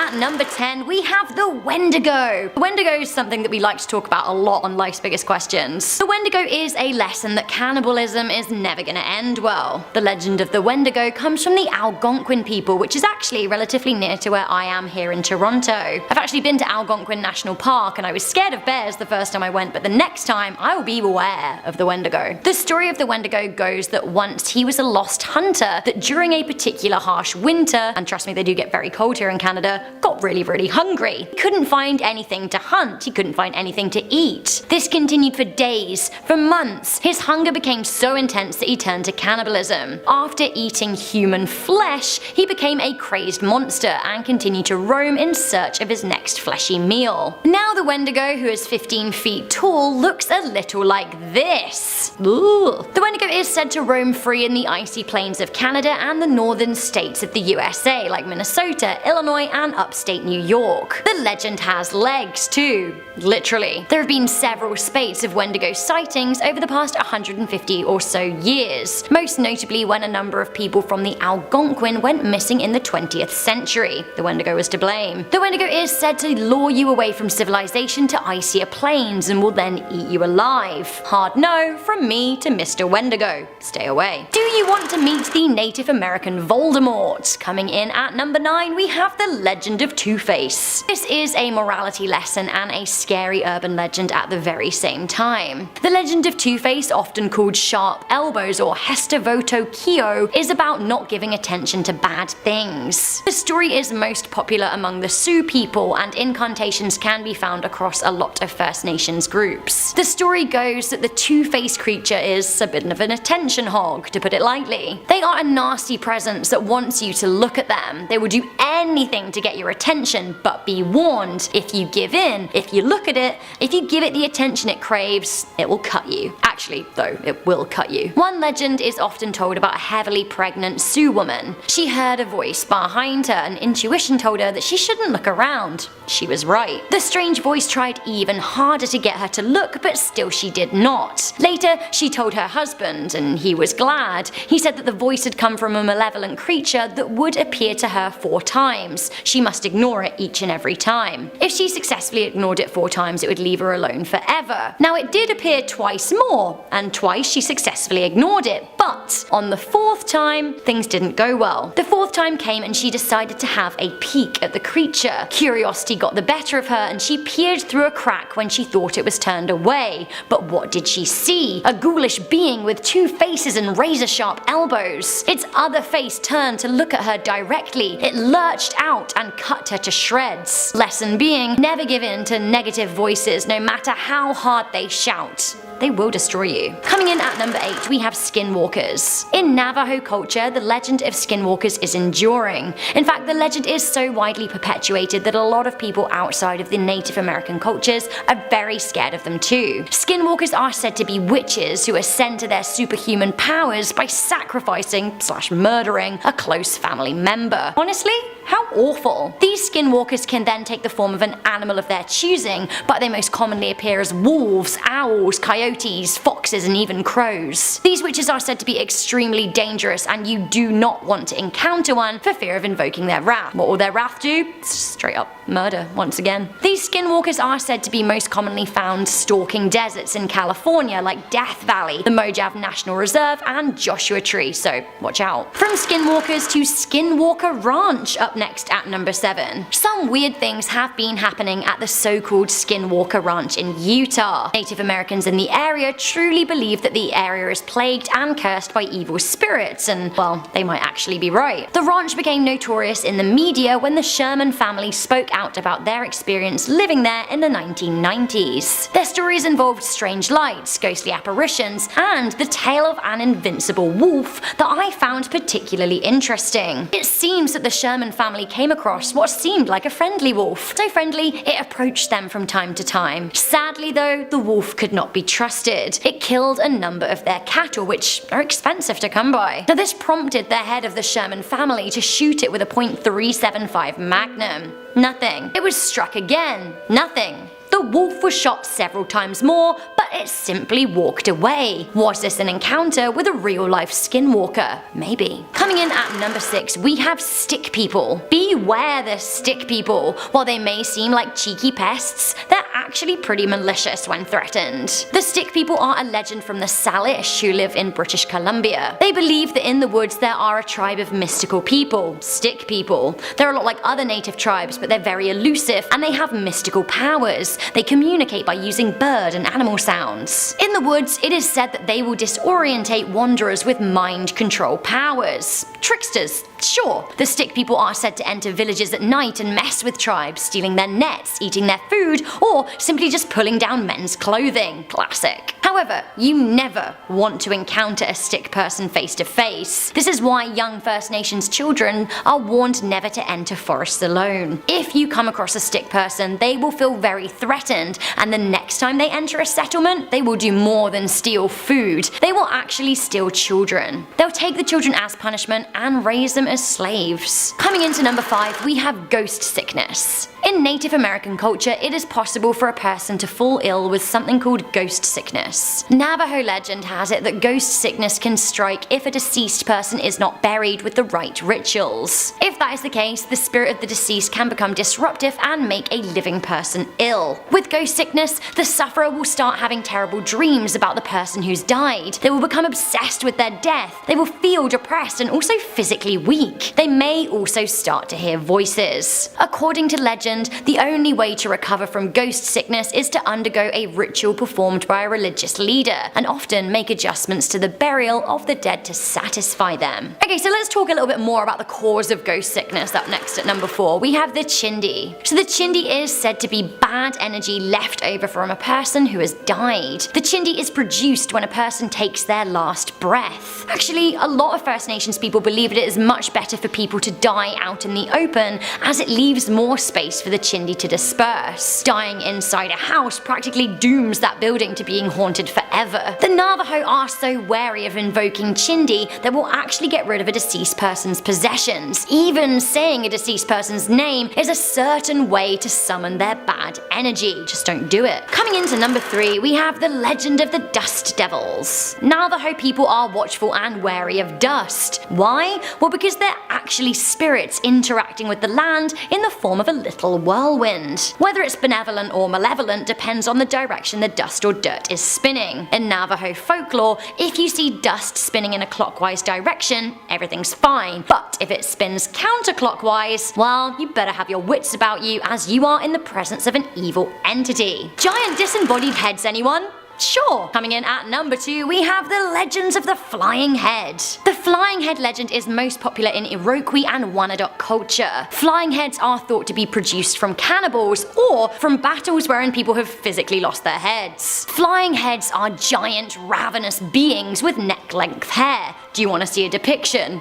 at number 10, we have the Wendigo. The Wendigo is something that we like to talk about a lot on Life's Biggest Questions. The Wendigo is a lesson that cannibalism is never gonna end well. The legend of the Wendigo comes from the Algonquin people, which is actually relatively near to where I am here in Toronto. I've actually been to Algonquin National Park and I was scared of bears the first time I went, but the next time I will be aware of the Wendigo. The story of the Wendigo goes that once he was a lost hunter that during a particular harsh winter, and trust me they do get very cold here in Canada, got really hungry. He couldn't find anything to hunt, he couldn't find anything to eat. This continued for days, for months. His hunger became so intense that he turned to cannibalism. After eating human flesh, he became a crazed monster and continued to roam in search of his next fleshy meal. Now the Wendigo, who is 15 feet tall, looks a little like this. Ooh. The Wendigo is said to roam free in the icy plains of Canada and the northern states of the USA, like Minnesota, Illinois, and upstate New York. The legend has legs too, literally. There have been several spates of Wendigo sightings over the past 150 or so years, most notably when a number of people from the Algonquin went missing in the 20th century. The Wendigo was to blame. The Wendigo is said to lure you away from civilization to icier plains and will then eat you alive. Hard no from me to Mr. Wendigo. Stay away. Do you want to meet the Native American Voldemort? Coming in at number 9, we have the legend of Two-Face. This is a morality lesson and a scary urban legend at the very same time. The legend of Two-Face, often called Sharp Elbows or Hester Voto Keo, is about not giving attention to bad things. The story is most popular among the Sioux people, and incantations can be found across a lot of First Nations groups. The story goes that the Two-Face creature is a bit of an attention hog, to put it lightly. They are a nasty presence that wants you to look at them. They will do anything to get your attention, but be warned, if you give in, if you look at it, if you give it the attention it craves, it will cut you. Actually, though, it will cut you. One legend is often told about a heavily pregnant Sioux woman. She heard a voice behind her and intuition told her that she shouldn't look around. She was right. The strange voice tried even harder to get her to look, but still she did not. Later, she told her husband, and he was glad. He said that the voice had come from a malevolent creature that would appear to her 4 times. She must ignore it each and every time. If she successfully ignored it 4 times, it would leave her alone forever. Now it did appear twice more, and twice she successfully ignored it, but on the 4th time, things didn't go well. The 4th time came and she decided to have a peek at the creature. Curiosity got the better of her and she peered through a crack when she thought it was turned away. But what did she see? A ghoulish being with 2 faces and razor-sharp elbows. Its other face turned to look at her directly. It lurched out and cut her to shreds. Lesson being, never give in to negative voices no matter how hard they shout. They will destroy you. Coming in at number 8, we have skinwalkers. In Navajo culture, the legend of skinwalkers is enduring. In fact, the legend is so widely perpetuated that a lot of people outside of the Native American cultures are very scared of them too. Skinwalkers are said to be witches who ascend to their superhuman powers by sacrificing/murdering a close family member. Honestly, how awful. These skinwalkers can then take the form of an animal of their choosing, but they most commonly appear as wolves, owls, coyotes, foxes, and even crows. These witches are said to be extremely dangerous, and you do not want to encounter one for fear of invoking their wrath. What will their wrath do? Straight up murder, once again. These skinwalkers are said to be most commonly found stalking deserts in California like Death Valley, the Mojave National Reserve, and Joshua Tree, so watch out. From skinwalkers to Skinwalker Ranch up next at number 7. Some weird things have been happening at the so-called Skinwalker Ranch in Utah. Native Americans in the area truly believe that the area is plagued and cursed by evil spirits, and well, they might actually be right. The ranch became notorious in the media when the Sherman family spoke out about their experience living there in the 1990s. Their stories involved strange lights, ghostly apparitions, and the tale of an invincible wolf that I found particularly interesting. It seems that the Sherman family came across what seemed like a friendly wolf. So friendly, it approached them from time to time. Sadly though, the wolf could not be trusted. It killed a number of their cattle, which are expensive to come by. Now this prompted the head of the Sherman family to shoot it with a .375 Magnum. Nothing. It was struck again. Nothing. The wolf was shot several times more, but it simply walked away. Was this an encounter with a real-life skinwalker? Maybe. Coming in at number 6, we have stick people. Beware the stick people. While they may seem like cheeky pests, they're actually pretty malicious when threatened. The stick people are a legend from the Salish who live in British Columbia. They believe that in the woods there are a tribe of mystical people, stick people. They're a lot like other native tribes, but they're very elusive and they have mystical powers. They communicate by using bird and animal sounds. In the woods, it is said that they will disorientate wanderers with mind control powers. Tricksters, sure. The stick people are said to enter villages at night and mess with tribes, stealing their nets, eating their food, or simply just pulling down men's clothing. Classic. However, you never want to encounter a stick person face to face. This is why young First Nations children are warned never to enter forests alone. If you come across a stick person, they will feel very threatened, and the next time they enter a settlement, they will do more than steal food. They will actually steal children. They'll take the children as punishment and raise them as slaves. Coming into number 5, we have ghost sickness. In Native American culture, it is possible for a person to fall ill with something called ghost sickness. Navajo legend has it that ghost sickness can strike if a deceased person is not buried with the right rituals. If that is the case, the spirit of the deceased can become disruptive and make a living person ill. With ghost sickness, the sufferer will start having terrible dreams about the person who's died. They will become obsessed with their death. They will feel depressed and also physically weak. They may also start to hear voices. According to legend, the only way to recover from ghost sickness is to undergo a ritual performed by a religious leader, and often make adjustments to the burial of the dead to satisfy them. Okay, so let's talk a little bit more about the cause of ghost sickness. Up next at number 4, we have the chindi. So the chindi is said to be bad energy left over from a person who has died. The chindi is produced when a person takes their last breath. Actually, a lot of First Nations people believe it is much better for people to die out in the open, as it leaves more space for the chindi to disperse. Dying inside a house practically dooms that building to being haunted forever. The Navajo are so wary of invoking chindi that will actually get rid of a deceased person's possessions. Even saying a deceased person's name is a certain way to summon their bad energy. Just don't do it. Coming into number 3, we have the legend of the dust devils. Navajo people are watchful and wary of dust. Why? Well, because they're actually spirits interacting with the land in the form of a little whirlwind. Whether it's benevolent or malevolent depends on the direction the dust or dirt is spinning. In Navajo folklore, if you see dust spinning in a clockwise direction, everything's fine. But if it spins counterclockwise, well, you better have your wits about you, as you are in the presence of an evil entity. Giant disembodied heads, anyone? Sure. Coming in at number 2, we have the legends of the flying head. The flying head legend is most popular in Iroquois and Wyandot culture. Flying heads are thought to be produced from cannibals or from battles wherein people have physically lost their heads. Flying heads are giant, ravenous beings with neck-length hair. Do you want to see a depiction?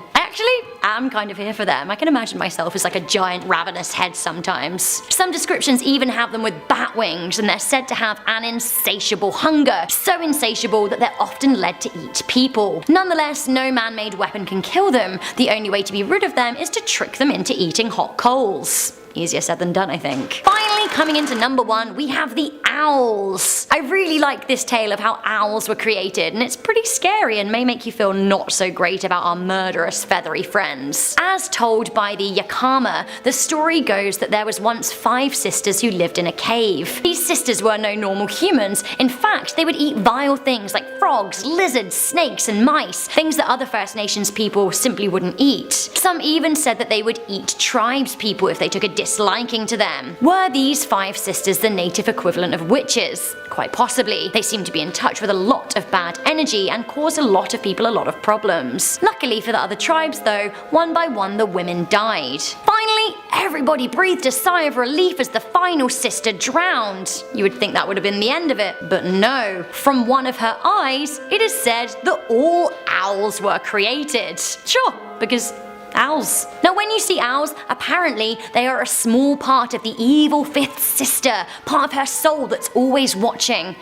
I'm kind of here for them. I can imagine myself as like a giant ravenous head sometimes. Some descriptions even have them with bat wings, and they're said to have an insatiable hunger, so insatiable that they're often led to eat people. Nonetheless, no man-made weapon can kill them. The only way to be rid of them is to trick them into eating hot coals. Easier said than done, I think. Finally, coming into number 1, we have the owls. I really like this tale of how owls were created, and it's pretty scary and may make you feel not so great about our murderous feathery friends. As told by the Yakama, the story goes that there was once 5 sisters who lived in a cave. These sisters were no normal humans. In fact, they would eat vile things like frogs, lizards, snakes, and mice, things that other First Nations people simply wouldn't eat. Some even said that they would eat tribes people if they took a disliking to them. Were these 5 sisters the native equivalent of witches? Quite possibly. They seem to be in touch with a lot of bad energy and cause a lot of people a lot of problems. Luckily for the other tribes though, one by one the women died. Finally, everybody breathed a sigh of relief as the final sister drowned. You would think that would have been the end of it, but no. From one of her eyes, it is said that all owls were created. Sure, because owls. Now when you see owls, apparently they are a small part of the evil 5th sister, part of her soul that's always watching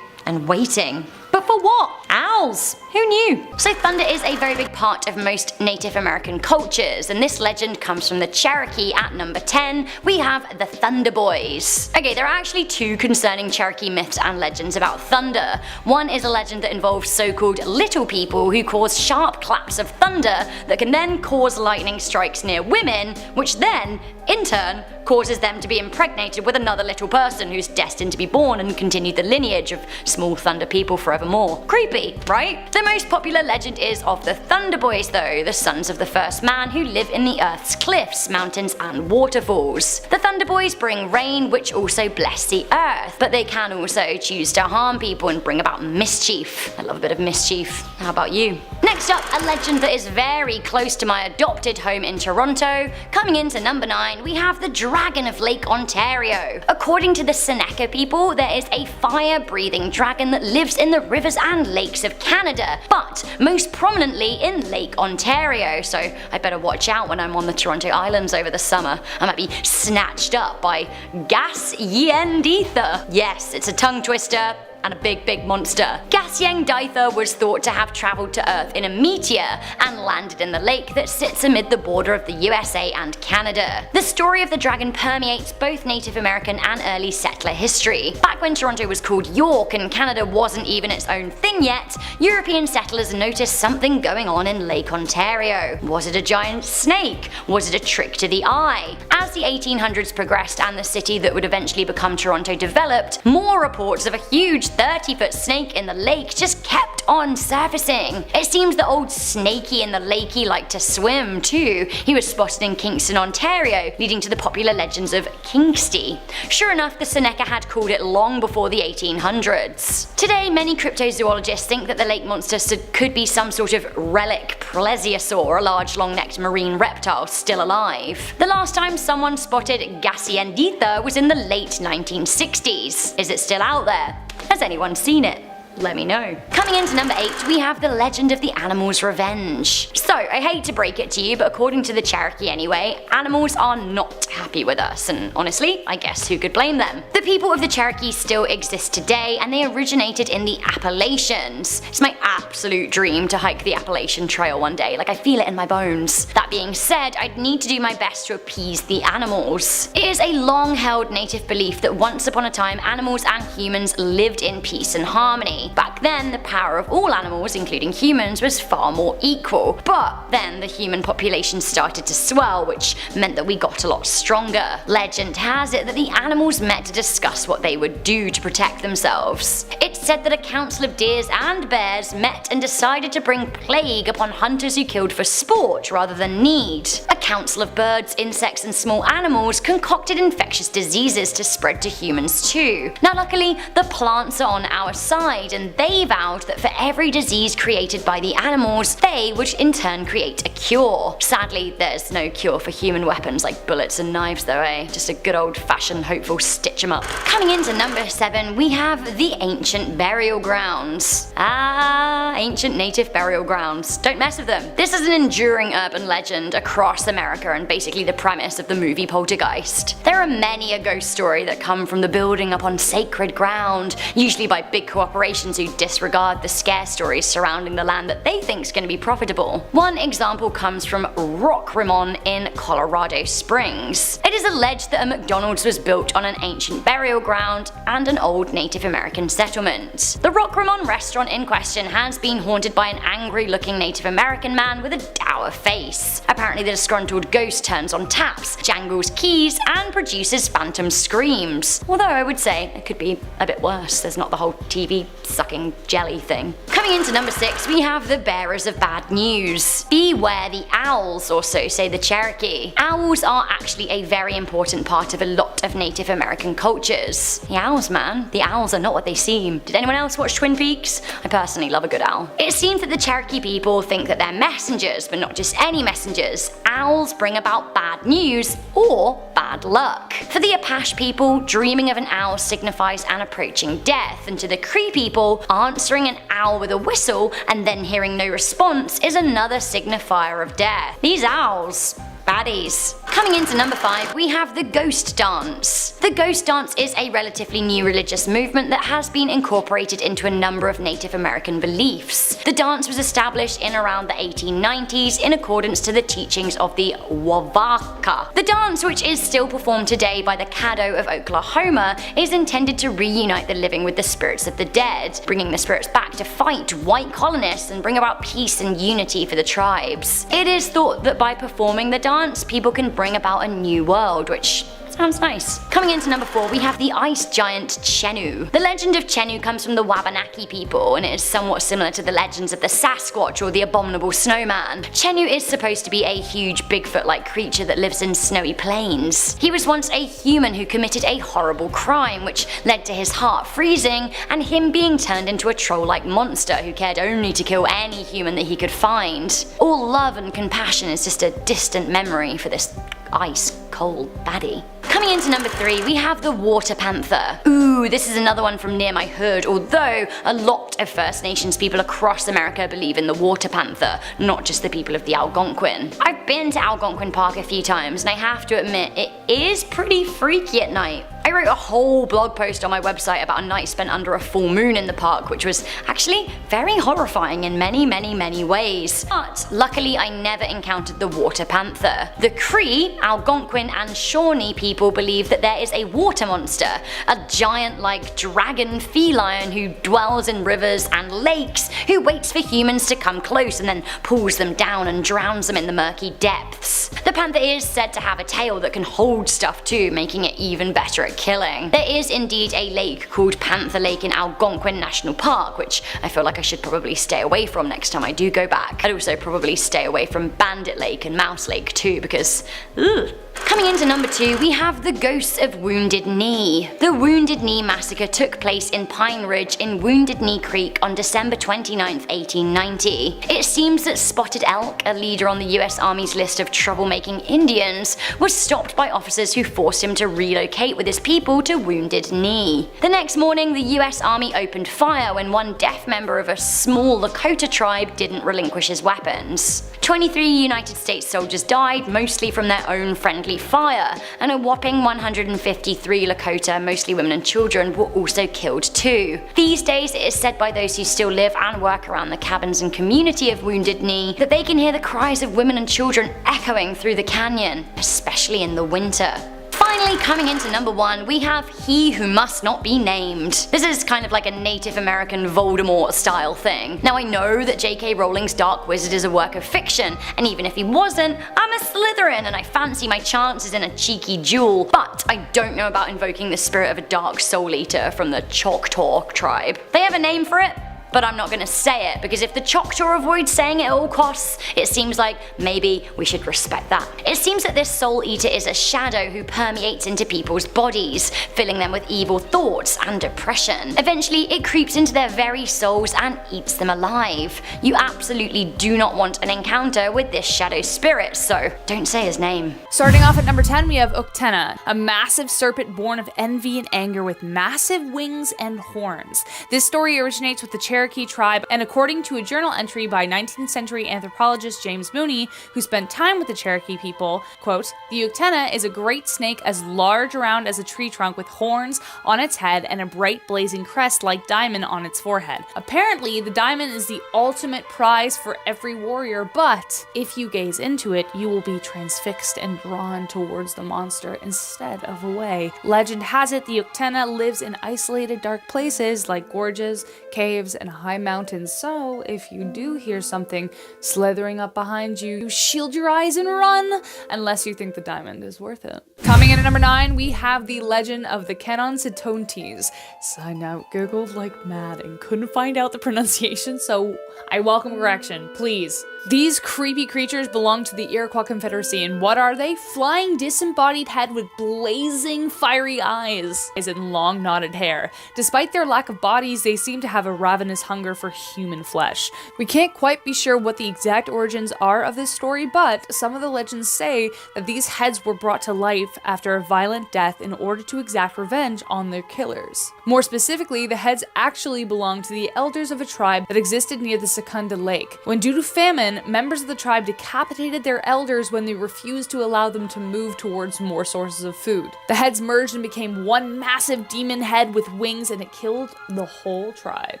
and waiting. But for what? Owls. Who knew? So thunder is a very big part of most Native American cultures, and this legend comes from the Cherokee. At number 10, we have the Thunder Boys. Okay, there are actually two concerning Cherokee myths and legends about thunder. One is a legend that involves so-called little people who cause sharp claps of thunder that can then cause lightning strikes near women, which then, in turn, causes them to be impregnated with another little person who's destined to be born and continue the lineage of small thunder people forevermore. Creepy, right? The most popular legend is of the Thunder Boys though, the sons of the first man who live in the Earth's cliffs, mountains and waterfalls. The Thunder Boys bring rain which also bless the Earth, but they can also choose to harm people and bring about mischief. I love a bit of mischief. How about you? Next up, a legend that is very close to my adopted home in Toronto. Coming into number 9, we have the Dragon of Lake Ontario. According to the Seneca people, there is a fire-breathing dragon that lives in the rivers and lakes of Canada, but most prominently in Lake Ontario, so I better watch out when I'm on the Toronto Islands over the summer. I might be snatched up by Gasienditha. Yes, it's a tongue twister and a big monster. Gasienditha was thought to have travelled to Earth in a meteor and landed in the lake that sits amid the border of the USA and Canada. The story of the dragon permeates both Native American and early settler history. Back when Toronto was called York and Canada wasn't even its own thing yet, European settlers noticed something going on in Lake Ontario. Was it a giant snake? Was it a trick to the eye? As the 1800s progressed and the city that would eventually become Toronto developed, more reports of a huge 30-foot snake in the lake just kept on surfacing. It seems the old Snakey in the Lakey liked to swim too. He was spotted in Kingston, Ontario, leading to the popular legends of Kingsty. Sure enough, the Seneca had called it long before the 1800s. Today, many cryptozoologists think that the lake monster could be some sort of relic plesiosaur, a large long-necked marine reptile still alive. The last time someone spotted Gasienditha was in the late 1960s. Is it still out there? Has anyone seen it? Let me know. Coming into number 8, we have the legend of the animal's revenge. So, I hate to break it to you, but according to the Cherokee anyway, animals are not happy with us, and honestly, I guess who could blame them? The people of the Cherokee still exist today, and they originated in the Appalachians. It's my absolute dream to hike the Appalachian Trail one day, like I feel it in my bones. That being said, I'd need to do my best to appease the animals. It is a long-held native belief that once upon a time, animals and humans lived in peace and harmony. Back then, the power of all animals, including humans, was far more equal. But then the human population started to swell, which meant that we got a lot stronger. Legend has it that the animals met to discuss what they would do to protect themselves. It's said that a council of deers and bears met and decided to bring plague upon hunters who killed for sport rather than need. A council of birds, insects and small animals concocted infectious diseases to spread to humans too. Now luckily, the plants are on our side, and they vowed that for every disease created by the animals, they would in turn create a cure. Sadly, there's no cure for human weapons like bullets and knives though, eh? Just a good old-fashioned hopeful stitch 'em up. Coming into number 7, we have the ancient burial grounds. Ancient native burial grounds. Don't mess with them. This is an enduring urban legend across America and basically the premise of the movie Poltergeist. There are many a ghost story that come from the building upon sacred ground, usually by big corporations who disregard the scare stories surrounding the land that they think is going to be profitable. One example comes from Rock Rimon in Colorado Springs. It is alleged that a McDonald's was built on an ancient burial ground and an old Native American settlement. The Rock Rimon restaurant in question has been haunted by an angry-looking Native American man with a dour face. Apparently the disgruntled ghost turns on taps, jangles keys, and produces phantom screams. Although I would say it could be a bit worse. There's not the whole TV sucking jelly thing. Coming into number 6, we have the bearers of bad news. Beware the owls, or so say the Cherokee. Owls are actually a very important part of a lot of Native American cultures. The owls, man. The owls are not what they seem. Did anyone else watch Twin Peaks? I personally love a good owl. It seems that the Cherokee people think that they're messengers, but not just any messengers. Owls bring about bad news or bad luck. For the Apache people, dreaming of an owl signifies an approaching death, and to the Cree people, answering an owl with a whistle and then hearing no response is another signifier of death. These owls baddies. Coming into number 5, we have the ghost dance. The ghost dance is a relatively new religious movement that has been incorporated into a number of Native American beliefs. The dance was established in around the 1890s in accordance to the teachings of the Wavaka. The dance, which is still performed today by the Caddo of Oklahoma, is intended to reunite the living with the spirits of the dead, bringing the spirits back to fight white colonists and bring about peace and unity for the tribes. It is thought that by performing the dance, people can bring about a new world, which sounds nice. Coming into number 4, we have the ice giant Chenu. The legend of Chenu comes from the Wabanaki people, and it is somewhat similar to the legends of the Sasquatch or the abominable snowman. Chenu is supposed to be a huge Bigfoot-like creature that lives in snowy plains. He was once a human who committed a horrible crime, which led to his heart freezing and him being turned into a troll-like monster who cared only to kill any human that he could find. All love and compassion is just a distant memory for this ice-cold baddie. Coming into number 3, we have the water panther. Ooh, this is another one from near my hood, although a lot of First Nations people across America believe in the water panther, not just the people of the Algonquin. I've been to Algonquin Park a few times, and I have to admit, it is pretty freaky at night. I wrote a whole blog post on my website about a night spent under a full moon in the park, which was actually very horrifying in many ways. But luckily I never encountered the water panther. The Cree, Algonquin and Shawnee people believe that there is a water monster, a giant-like dragon feline who dwells in rivers and lakes, who waits for humans to come close and then pulls them down and drowns them in the murky depths. The panther is said to have a tail that can hold stuff too, making it even better at killing. There is indeed a lake called Panther Lake in Algonquin National Park, which I feel like I should probably stay away from next time I do go back. I'd also probably stay away from Bandit Lake and Mouse Lake too, because ugh. Coming into number 2, we have the ghosts of Wounded Knee. The Wounded Knee massacre took place in Pine Ridge in Wounded Knee Creek on December 29, 1890. It seems that Spotted Elk, a leader on the US Army's list of troublemaking Indians, was stopped by officers who forced him to relocate with his people to Wounded Knee. The next morning, the US Army opened fire when one deaf member of a small Lakota tribe didn't relinquish his weapons. 23 United States soldiers died, mostly from their own friendly fire, and a whopping 153 Lakota, mostly women and children, were also killed too. These days it is said by those who still live and work around the cabins and community of Wounded Knee that they can hear the cries of women and children echoing through the canyon, especially in the winter. Finally, coming into number 1, we have He Who Must Not Be Named. This is kind of like a Native American Voldemort style thing. Now I know that J.K. Rowling's Dark Wizard is a work of fiction, and even if he wasn't, I'm a Slytherin and I fancy my chances in a cheeky duel, but I don't know about invoking the spirit of a dark soul eater from the Choctaw tribe. They have a name for it, but I'm not gonna say it, because if the Choctaw avoids saying it at all costs, it seems like maybe we should respect that. It seems that this soul eater is a shadow who permeates into people's bodies, filling them with evil thoughts and oppression. Eventually, it creeps into their very souls and eats them alive. You absolutely do not want an encounter with this shadow spirit, so don't say his name. Starting off at number 10, we have Uktena, a massive serpent born of envy and anger with massive wings and horns. This story originates with the Cherokee tribe, and according to a journal entry by 19th century anthropologist James Mooney, who spent time with the Cherokee people, quote, "The Uktena is a great snake as large around as a tree trunk with horns on its head and a bright blazing crest like diamond on its forehead. Apparently, the diamond is the ultimate prize for every warrior, but if you gaze into it, you will be transfixed and drawn towards the monster instead of away. Legend has it the Uktena lives in isolated dark places like gorges, caves, and high mountains, so if you do hear something slithering up behind you, shield your eyes and run, unless you think the diamond is worth it." Coming in at number 9, we have the legend of the Kenonsitontes. Sign out, Googled like mad and couldn't find out the pronunciation, so I welcome correction, please. These creepy creatures belong to the Iroquois Confederacy, and what are they? Flying disembodied head with blazing fiery eyes and long knotted hair. Despite their lack of bodies, they seem to have a ravenous hunger for human flesh. We can't quite be sure what the exact origins are of this story, but some of the legends say that these heads were brought to life after a violent death in order to exact revenge on their killers. More specifically, the heads actually belong to the elders of a tribe that existed near the Secunda Lake. When due to famine, women, members of the tribe decapitated their elders when they refused to allow them to move towards more sources of food. The heads merged and became one massive demon head with wings, and it killed the whole tribe.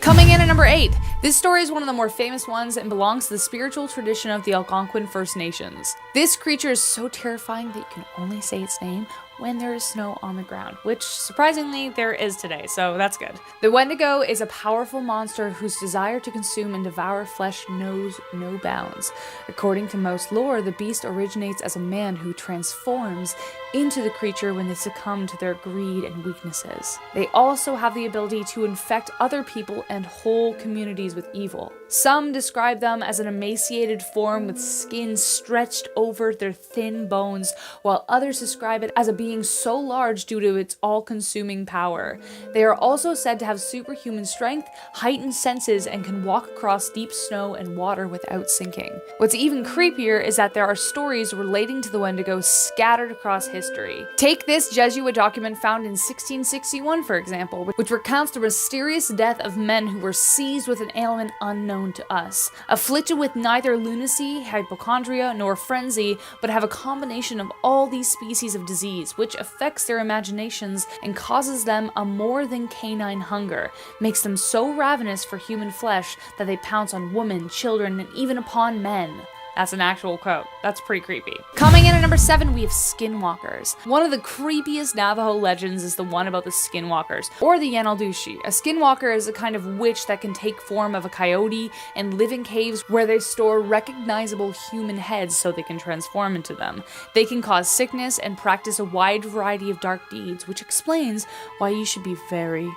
Coming in at number 8, this story is one of the more famous ones and belongs to the spiritual tradition of the Algonquin First Nations. This creature is so terrifying that you can only say its name when there is snow on the ground, which surprisingly there is today, so that's good. The Wendigo is a powerful monster whose desire to consume and devour flesh knows no bounds. According to most lore, the beast originates as a man who transforms into the creature when they succumb to their greed and weaknesses. They also have the ability to infect other people and whole communities with evil. Some describe them as an emaciated form with skin stretched over their thin bones, while others describe it as a being so large due to its all-consuming power. They are also said to have superhuman strength, heightened senses, and can walk across deep snow and water without sinking. What's even creepier is that there are stories relating to the Wendigo scattered across history. Take this Jesuit document found in 1661, for example, which recounts the mysterious death of men who were seized with an ailment unknown to us, afflicted with neither lunacy, hypochondria, nor frenzy, but have a combination of all these species of disease, which affects their imaginations and causes them a more than canine hunger, makes them so ravenous for human flesh that they pounce on women, children, and even upon men. That's an actual quote. That's pretty creepy. Coming in at number 7, we have skinwalkers. One of the creepiest Navajo legends is the one about the skinwalkers, or the Yanaldushi. A skinwalker is a kind of witch that can take form of a coyote and live in caves where they store recognizable human heads so they can transform into them. They can cause sickness and practice a wide variety of dark deeds, which explains why you should be very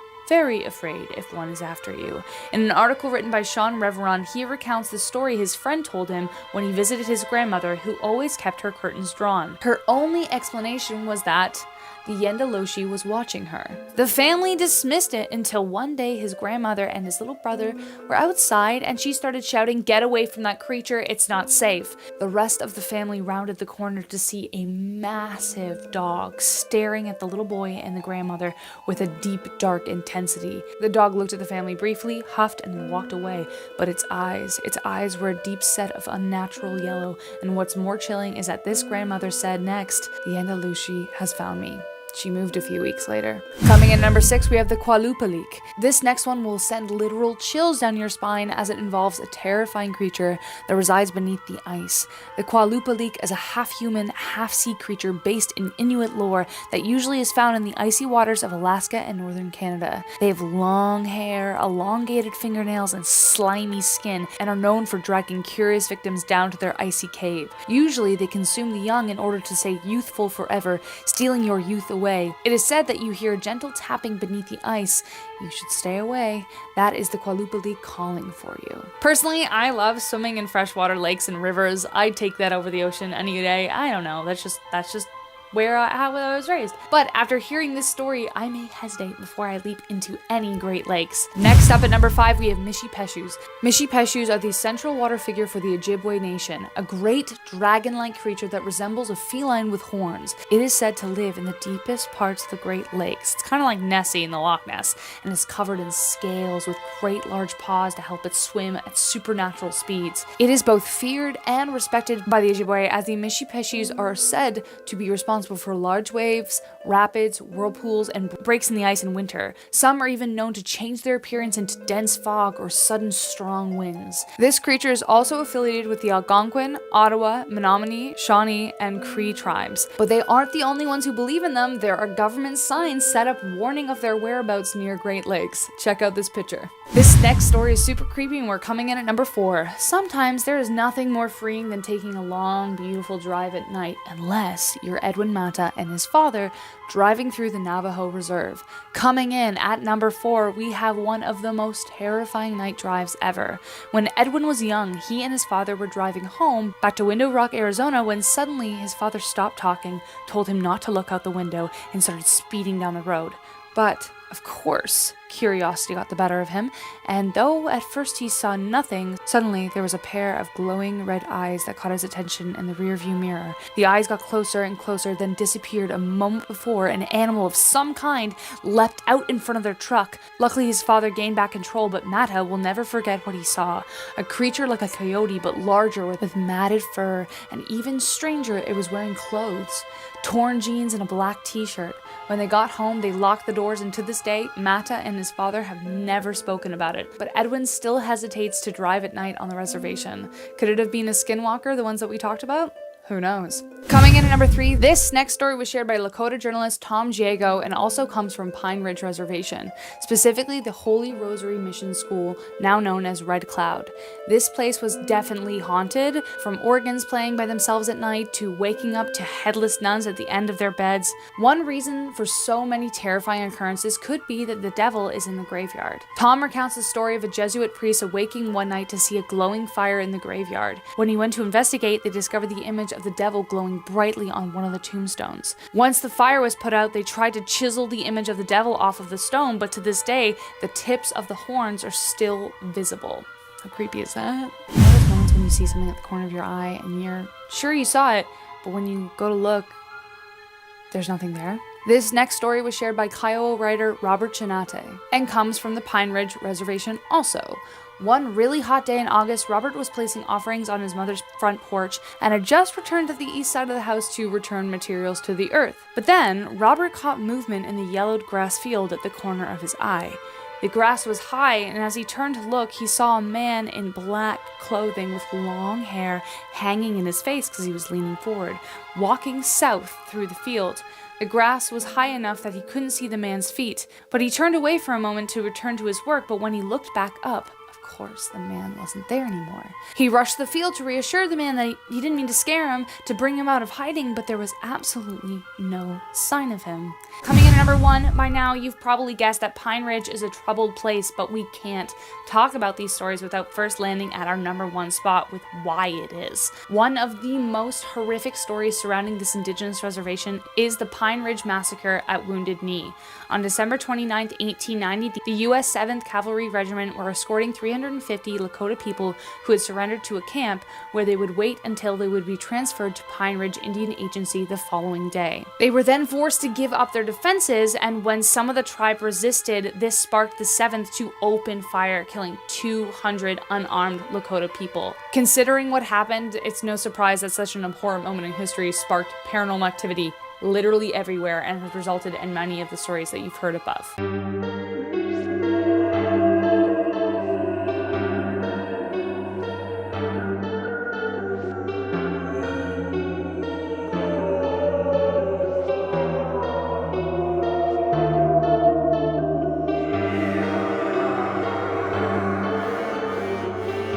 afraid if one is after you. In an article written by Sean Reveron, he recounts the story his friend told him when he visited his grandmother, who always kept her curtains drawn. Her only explanation was that the Yendaloshi was watching her. The family dismissed it until one day his grandmother and his little brother were outside and she started shouting, "Get away from that creature, it's not safe." The rest of the family rounded the corner to see a massive dog staring at the little boy and the grandmother with a deep, dark intensity. The dog looked at the family briefly, huffed, and then walked away, but its eyes were a deep set of unnatural yellow, and what's more chilling is that this grandmother said next, "The Yandalushi has found me." She moved a few weeks later. Coming in number 6, we have the Qualupalik. This next one will send literal chills down your spine as it involves a terrifying creature that resides beneath the ice. The Qualupalik is a half-human, half-sea creature based in Inuit lore that usually is found in the icy waters of Alaska and northern Canada. They have long hair, elongated fingernails, and slimy skin, and are known for dragging curious victims down to their icy cave. Usually, they consume the young in order to stay youthful forever, stealing your youth away. It is said that you hear gentle tapping beneath the ice. You should stay away. That is the Qualupalik calling for you. Personally, I love swimming in freshwater lakes and rivers. I'd take that over the ocean any day. I don't know. That's just how I was raised. But after hearing this story, I may hesitate before I leap into any Great Lakes. Next up at number 5, we have Mishipeshus. Mishipeshus are the central water figure for the Ojibwe Nation, a great dragon-like creature that resembles a feline with horns. It is said to live in the deepest parts of the Great Lakes. It's kind of like Nessie in the Loch Ness, and is covered in scales with great large paws to help it swim at supernatural speeds. It is both feared and respected by the Ojibwe, as the Mishipeshus are said to be responsible for large waves, rapids, whirlpools, and breaks in the ice in winter. Some are even known to change their appearance into dense fog or sudden strong winds. This creature is also affiliated with the Algonquin, Ottawa, Menominee, Shawnee, and Cree tribes. But they aren't the only ones who believe in them. There are government signs set up warning of their whereabouts near Great Lakes. Check out this picture. This next story is super creepy and we're coming in at number 4. Sometimes there is nothing more freeing than taking a long, beautiful drive at night, unless you're Edwin Mata and his father driving through the Navajo Reserve. Coming in at number 4, we have one of the most terrifying night drives ever. When Edwin was young, he and his father were driving home back to Window Rock, Arizona, when suddenly his father stopped talking, told him not to look out the window, and started speeding down the road. But, of course, curiosity got the better of him, and though at first he saw nothing, suddenly there was a pair of glowing red eyes that caught his attention in the rearview mirror. The eyes got closer and closer, then disappeared a moment before an animal of some kind leapt out in front of their truck. Luckily, his father gained back control, but Mata will never forget what he saw. A creature like a coyote, but larger with matted fur, and even stranger, it was wearing clothes. Torn jeans and a black t-shirt. When they got home, they locked the doors, and to this day, Mata and his father have never spoken about it. But Edwin still hesitates to drive at night on the reservation. Could it have been a skinwalker, the ones that we talked about? Who knows? Coming in at number 3, this next story was shared by Lakota journalist Tom Diego and also comes from Pine Ridge Reservation, specifically the Holy Rosary Mission School, now known as Red Cloud. This place was definitely haunted, from organs playing by themselves at night to waking up to headless nuns at the end of their beds. One reason for so many terrifying occurrences could be that the devil is in the graveyard. Tom recounts the story of a Jesuit priest awaking one night to see a glowing fire in the graveyard. When he went to investigate, they discovered the image of the devil glowing brightly on one of the tombstones. Once the fire was put out, they tried to chisel the image of the devil off of the stone, but to this day, the tips of the horns are still visible. How creepy is that? You know those moments when you see something at the corner of your eye and you're sure you saw it, but when you go to look, there's nothing there? This next story was shared by Kiowa writer Robert Chinate and comes from the Pine Ridge Reservation also. One really hot day in August, Robert was placing offerings on his mother's front porch and had just returned to the east side of the house to return materials to the earth. But then, Robert caught movement in the yellowed grass field at the corner of his eye. The grass was high, and as he turned to look, he saw a man in black clothing with long hair hanging in his face because he was leaning forward, walking south through the field. The grass was high enough that he couldn't see the man's feet, but he turned away for a moment to return to his work, but when he looked back up, of course, the man wasn't there anymore. He rushed the field to reassure the man that he didn't mean to scare him, to bring him out of hiding, but there was absolutely no sign of him. Coming in at number 1, by now you've probably guessed that Pine Ridge is a troubled place, but we can't talk about these stories without first landing at our number 1 spot with why it is. One of the most horrific stories surrounding this indigenous reservation is the Pine Ridge Massacre at Wounded Knee. On December 29, 1890, the U.S. 7th Cavalry Regiment were escorting 350 Lakota people who had surrendered to a camp where they would wait until they would be transferred to Pine Ridge Indian Agency the following day. They were then forced to give up their defenses, and when some of the tribe resisted, this sparked the 7th to open fire, killing 200 unarmed Lakota people. Considering what happened, it's no surprise that such an abhorrent moment in history sparked paranormal activity literally everywhere and has resulted in many of the stories that you've heard above.